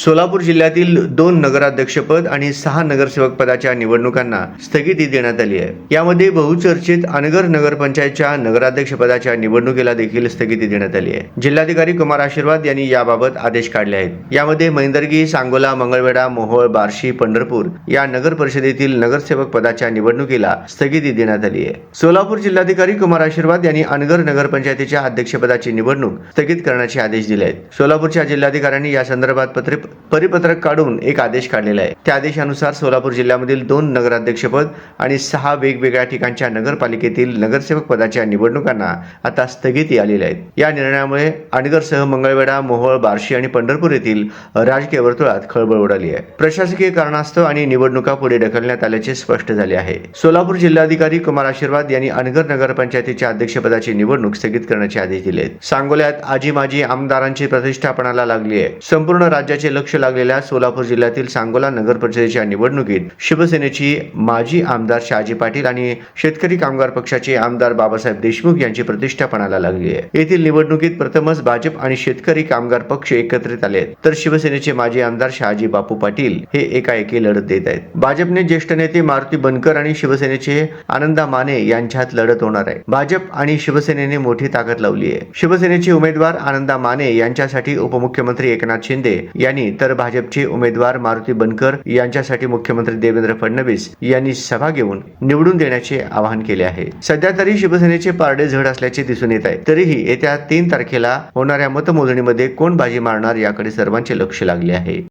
सोलापूर जिल्ह्यातील 2 नगराध्यक्षपद आणि 6 नगरसेवक पदाच्या निवडणुकांना स्थगिती देण्यात आली आहे। यामध्ये बहुचर्चित अनगर नगरपंचायतच्या नगराध्यक्षपदाच्या निवडणुकीला देखील स्थगिती देण्यात आली आहे। जिल्हाधिकारी कुमार आशीर्वाद यांनी याबाबत आदेश काढले आहेत। यामध्ये मैंदर्गी, सांगोला, मंगळवेढा, मोहोळ, बार्शी, पंढरपूर या नगर परिषदेतील नगरसेवक पदाच्या निवडणुकीला स्थगिती देण्यात आली आहे। सोलापूर जिल्हाधिकारी कुमार आशीर्वाद यांनी अनगर नगरपंचायतीच्या अध्यक्षपदाची निवडणूक स्थगित करण्याचे आदेश दिले आहेत। सोलापूरच्या जिल्हाधिकाऱ्यांनी या संदर्भात परिपत्रक काढून एक आदेश काढलेला आहे। त्या आदेशानुसार सोलापूर जिल्ह्यामधील 2 नगराध्यक्षपद आणि 6 वेगवेगळ्या ठिकाणच्या नगरपालिकेतील नगरसेवक पदाच्या निवडणुकांना आता स्थगिती आलेली आहे। या निर्णयामुळे अनगरसह मंगळवेढा, मोहोळ, बार्शी आणि पंढरपूर येथील राजकीय वर्तुळात खळबळ उडाली आहे। प्रशासकीय कारणास्तव आणि निवडणुका पुढे ढकलण्यात आल्याचे स्पष्ट झाले आहे। सोलापूर जिल्हाधिकारी कुमार आशीर्वाद यांनी अनगर नगरपंचायतीच्या अध्यक्षपदाची निवडणूक स्थगित करण्याचे आदेश दिले आहेत। सांगोल्यात आजी माजी आमदारांची प्रतिष्ठा पणाला लागली आहे। संपूर्ण राज्याचे लक्ष लागलेल्या सोलापूर जिल्ह्यातील सांगोला नगर परिषदेच्या निवडणुकीत शिवसेनेची माजी आमदार शहाजी पाटील आणि शेतकरी कामगार पक्षाचे आमदार बाबासाहेब देशमुख यांची प्रतिष्ठा पणाला लागली आहे। येथील निवडणुकीत प्रथमच भाजप आणि शेतकरी कामगार पक्ष एकत्रित आले आहेत, तर शिवसेनेचे माजी आमदार शहाजी बापू पाटील हे एकाएकी लढत देत आहेत। भाजपने ज्येष्ठ नेते मारुती बनकर आणि शिवसेनेचे आनंदा माने यांच्यात लढत होणार आहे। भाजप आणि शिवसेनेने मोठी ताकद लावली आहे। शिवसेनेचे उमेदवार आनंदा माने यांच्यासाठी उपमुख्यमंत्री एकनाथ शिंदे यांनी तर भाजपचे उमेदवार मारुती बनकर यांच्यासाठी मुख्यमंत्री देवेंद्र फडणवीस यांनी सभा घेऊन निवडून देण्याचे आवाहन केले आहे। सध्या तरी शिवसेनेचे पारडे जड असल्याचे दिसून येत आहे। तरीही येत्या 3 तारखेला होणाऱ्या मतमोजणीमध्ये कोण बाजी मारणार याकडे सर्वांचे लक्ष लागले आहे।